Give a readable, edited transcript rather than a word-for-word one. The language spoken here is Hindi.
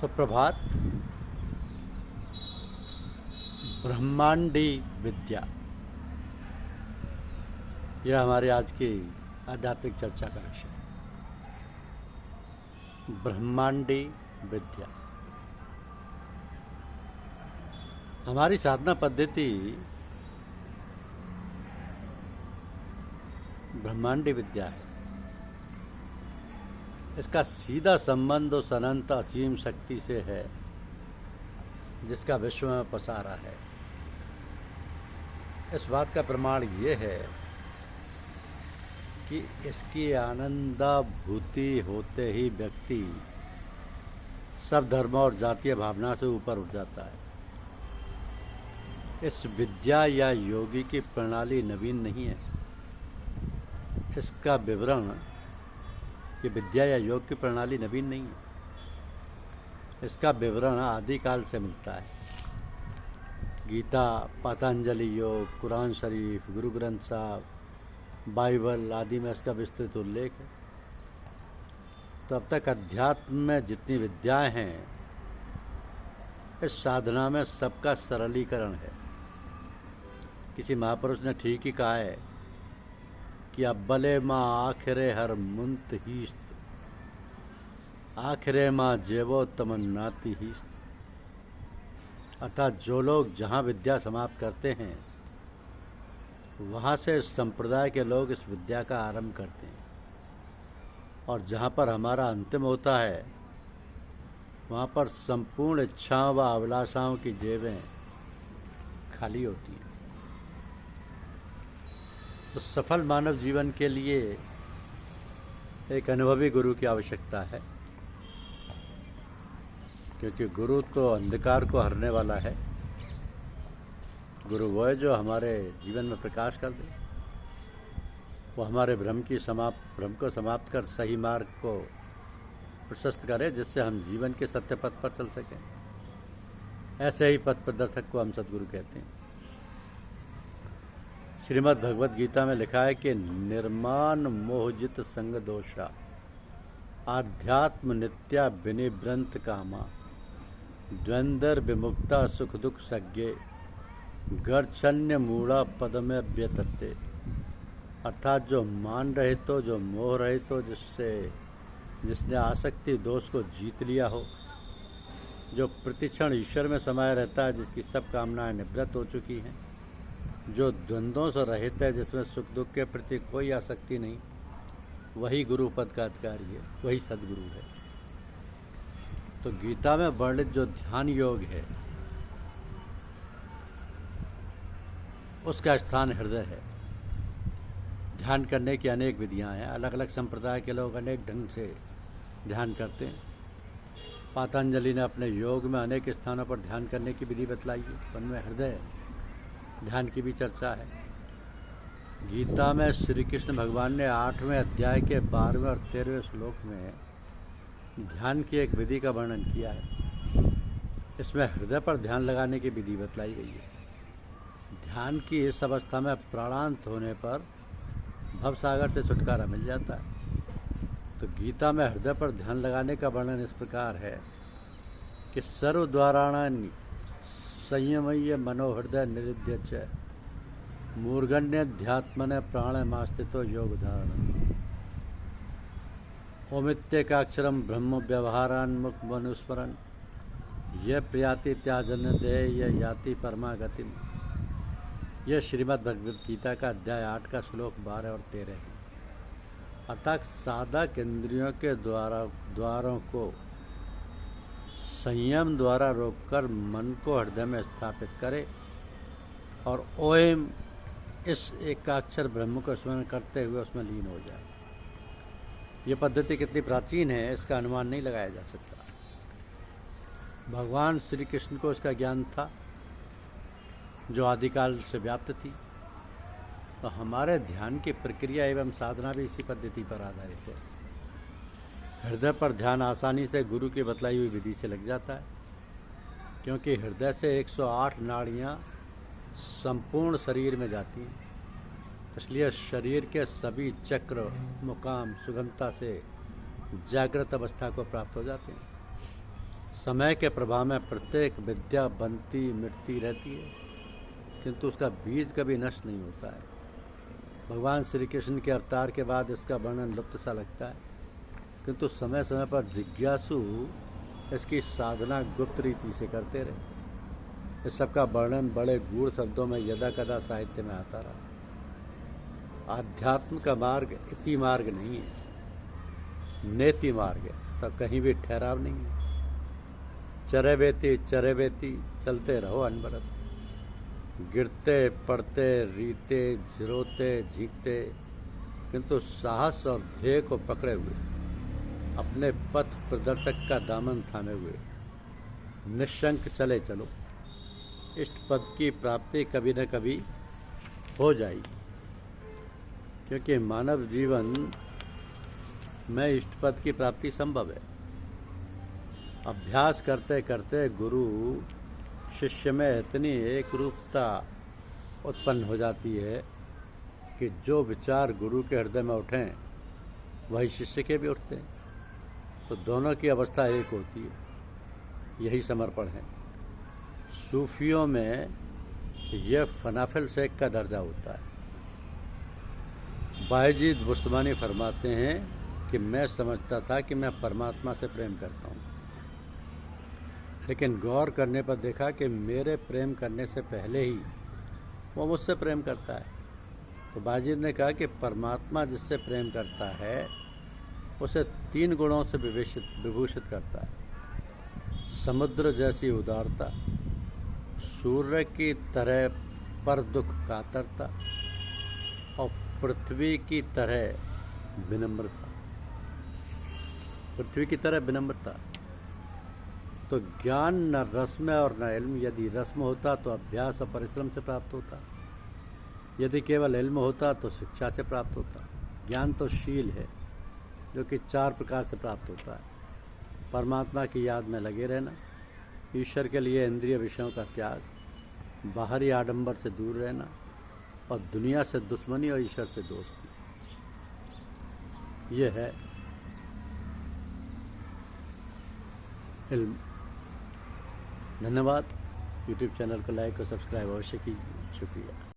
सुप्रभात। ब्रह्मांडी विद्या, यह हमारे आज की आध्यात्मिक चर्चा का विषय। ब्रह्मांडी विद्या हमारी साधना पद्धति ब्रह्मांडी विद्या है। इसका सीधा संबंध उस अनंत असीम शक्ति से है जिसका विश्व में पसारा है। इस बात का प्रमाण ये है कि इसकी आनंदाभूति होते ही व्यक्ति सब धर्म और जातीय भावना से ऊपर उठ जाता है। इस विद्या या योगी की प्रणाली नवीन नहीं है। इसका विवरण, ये विद्या या योग की प्रणाली नवीन नहीं है। इसका विवरण आदिकाल से मिलता है। गीता, पतंजलि योग, कुरान शरीफ, गुरु ग्रंथ साहब, बाइबल आदि में इसका विस्तृत उल्लेख है। तो अब तक अध्यात्म में जितनी विद्याएं हैं, इस साधना में सबका सरलीकरण है। किसी महापुरुष ने ठीक ही कहा है कि अब्बले माँ आखिरे हर मुंत हीस्त, आखिरे माँ जेवो तमन्नाती हीस्त। अर्थात जो लोग जहाँ विद्या समाप्त करते हैं, वहाँ से इस संप्रदाय के लोग इस विद्या का आरंभ करते हैं, और जहाँ पर हमारा अंतिम होता है, वहाँ पर संपूर्ण इच्छाओं व अभिलाषाओं की जेबें खाली होती हैं। तो सफल मानव जीवन के लिए एक अनुभवी गुरु की आवश्यकता है, क्योंकि गुरु तो अंधकार को हरने वाला है। गुरु वो है जो हमारे जीवन में प्रकाश कर दे, वो हमारे भ्रम को समाप्त कर सही मार्ग को प्रशस्त करे, जिससे हम जीवन के सत्य पथ पर चल सकें। ऐसे ही पथ प्रदर्शक को हम सद्गुरु कहते हैं। श्रीमद् भगवद गीता में लिखा है कि निर्माण मोहजित संग दोषा, आध्यात्म नित्या विनिवृंत कामा, द्वंद्वर विमुक्ता सुख दुख सज्ञे, गर्चन्य मूढ़ा पद में व्यतते। अर्थात जो मान रहे तो, जो मोह रहे तो, जिसने आसक्ति दोष को जीत लिया हो, जो प्रतिक्षण ईश्वर में समाये रहता है, जिसकी सब कामनाएं निवृत्त हो चुकी हैं, जो द्वंद्वों से रहित है, जिसमें सुख दुख के प्रति कोई आसक्ति नहीं, वही गुरु पद का अधिकारी है, वही सद्गुरु है। तो गीता में वर्णित जो ध्यान योग है, उसका स्थान हृदय है। ध्यान करने की अनेक विधियां हैं। अलग अलग संप्रदाय के लोग अनेक ढंग से ध्यान करते हैं। पतंजलि ने अपने योग में अनेक स्थानों पर ध्यान करने की विधि बतलाई है। उनमें हृदय ध्यान की भी चर्चा है। गीता में श्री कृष्ण भगवान ने 8वें अध्याय के 12वें और 13वें श्लोक में ध्यान की एक विधि का वर्णन किया है। इसमें हृदय पर ध्यान लगाने की विधि बतलाई गई है। ध्यान की इस अवस्था में प्राणांत होने पर भवसागर से छुटकारा मिल जाता है। तो गीता में हृदय पर ध्यान लगाने का वर्णन इस प्रकार है कि सर्वद्वाराणानि संयमय्य मनोहृदय निरुद्य च, मूर्धन्यध्यात्मने प्राणमास्थितो योग धारण। ओमित्येकाक्षरम ब्रह्म व्यवहारान्मुख मनुस्मरण, यह प्रयाति त्याजन देय याति परमागतिम। यह श्रीमद् भगवद गीता का अध्याय 8 का श्लोक 12 और 13 है। अर्थात साधक इंद्रियों के द्वारों को संयम द्वारा रोककर मन को हृदय में स्थापित करे और ओम इस एकाक्षर ब्रह्म को स्मरण करते हुए उसमें लीन हो जाए। ये पद्धति कितनी प्राचीन है, इसका अनुमान नहीं लगाया जा सकता। भगवान श्री कृष्ण को इसका ज्ञान था, जो आदिकाल से व्याप्त थी। तो हमारे ध्यान की प्रक्रिया एवं साधना भी इसी पद्धति पर आधारित है। हृदय पर ध्यान आसानी से गुरु की बतलाई हुई विधि से लग जाता है, क्योंकि हृदय से 108 नाड़ियाँ संपूर्ण शरीर में जाती हैं। इसलिए शरीर के सभी चक्र मुकाम सुगमता से जागृत अवस्था को प्राप्त हो जाते हैं। समय के प्रभाव में प्रत्येक विद्या बनती मिटती रहती है, किंतु उसका बीज कभी नष्ट नहीं होता है। भगवान श्री कृष्ण के अवतार के बाद इसका वर्णन लुप्त सा लगता है, किंतु समय समय पर जिज्ञासु इसकी साधना गुप्त रीति से करते रहे। इस सब का वर्णन बड़े गूढ़ शब्दों में यदा कदा साहित्य में आता रहा। आध्यात्म का मार्ग इति मार्ग नहीं है, नेति मार्ग है, तो कहीं भी ठहराव नहीं है। चरे बेती चलते रहो अनवरत, गिरते पड़ते रीते झिरोते झींकते, किंतु साहस और ध्येय को पकड़े हुए, अपने पथ प्रदर्शक का दामन थामे हुए निशंक चले चलो। इष्ट पद की प्राप्ति कभी न कभी हो जाएगी, क्योंकि मानव जीवन में इष्ट पद की प्राप्ति संभव है। अभ्यास करते करते गुरु शिष्य में इतनी एक रूपता उत्पन्न हो जाती है कि जो विचार गुरु के हृदय में उठें वही शिष्य के भी उठते हैं, तो दोनों की अवस्था एक होती है। यही समर्पण है। सूफियों में यह फनाफिल शेख का दर्जा होता है। बायजीद बुस्तमानी फरमाते हैं कि मैं समझता था कि मैं परमात्मा से प्रेम करता हूँ, लेकिन गौर करने पर देखा कि मेरे प्रेम करने से पहले ही वो मुझसे प्रेम करता है। तो बायजीद ने कहा कि परमात्मा जिससे प्रेम करता है उसे 3 गुणों से विभूषित करता है। समुद्र जैसी उदारता, सूर्य की तरह पर दुख कातरता और पृथ्वी की तरह विनम्रता। पृथ्वी की तरह विनम्रता। तो ज्ञान न रस्म और न इल्म। यदि रस्म होता तो अभ्यास और परिश्रम से प्राप्त होता, यदि केवल इल्म होता तो शिक्षा से प्राप्त होता। ज्ञान तो शील है जो कि 4 प्रकार से प्राप्त होता है। परमात्मा की याद में लगे रहना, ईश्वर के लिए इंद्रिय विषयों का त्याग, बाहरी आडंबर से दूर रहना और दुनिया से दुश्मनी और ईश्वर से दोस्ती। यह है इल्म। धन्यवाद। यूट्यूब चैनल को लाइक और सब्सक्राइब अवश्य कीजिए। शुक्रिया।